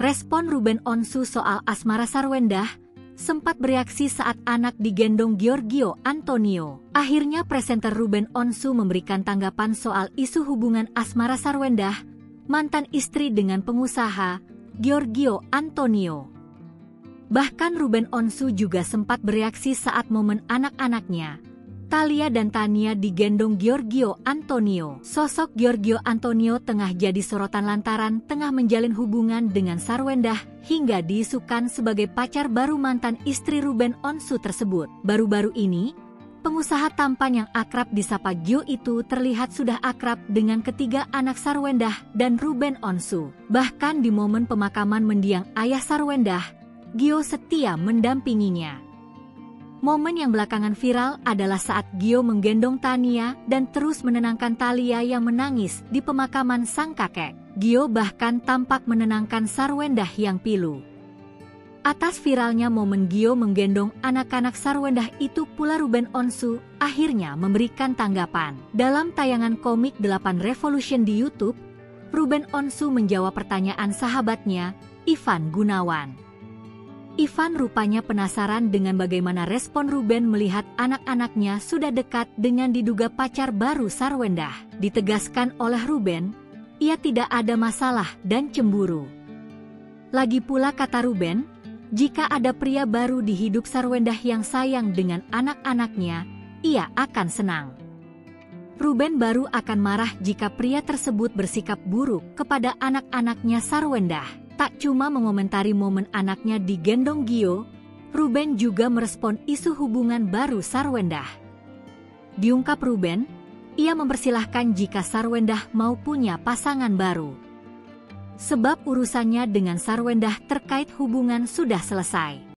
Respon Ruben Onsu soal asmara Sarwendah sempat bereaksi saat anak digendong Giorgio Antonio. Akhirnya presenter Ruben Onsu memberikan tanggapan soal isu hubungan asmara Sarwendah, mantan istri dengan pengusaha Giorgio Antonio. Bahkan Ruben Onsu juga sempat bereaksi saat momen anak-anaknya, Thalia dan Tania, digendong Giorgio Antonio. Sosok Giorgio Antonio tengah jadi sorotan lantaran tengah menjalin hubungan dengan Sarwendah hingga diisukan sebagai pacar baru mantan istri Ruben Onsu tersebut. Baru-baru ini, pengusaha tampan yang akrab disapa Gio itu terlihat sudah akrab dengan ketiga anak Sarwendah dan Ruben Onsu. Bahkan di momen pemakaman mendiang ayah Sarwendah, Gio setia mendampinginya. Momen yang belakangan viral adalah saat Gio menggendong Tania dan terus menenangkan Thalia yang menangis di pemakaman sang kakek. Gio bahkan tampak menenangkan Sarwendah yang pilu. Atas viralnya momen Gio menggendong anak-anak Sarwendah itu pula Ruben Onsu akhirnya memberikan tanggapan. Dalam tayangan komik 8 Revolution di YouTube, Ruben Onsu menjawab pertanyaan sahabatnya, Ivan Gunawan. Ivan rupanya penasaran dengan bagaimana respon Ruben melihat anak-anaknya sudah dekat dengan diduga pacar baru Sarwendah. Ditegaskan oleh Ruben, ia tidak ada masalah dan cemburu. Lagi pula kata Ruben, jika ada pria baru di hidup Sarwendah yang sayang dengan anak-anaknya, ia akan senang. Ruben baru akan marah jika pria tersebut bersikap buruk kepada anak-anaknya Sarwendah. Tak cuma mengomentari momen anaknya digendong Gio, Ruben juga merespon isu hubungan baru Sarwendah. Diungkap Ruben, ia mempersilahkan jika Sarwendah mau punya pasangan baru. Sebab urusannya dengan Sarwendah terkait hubungan sudah selesai.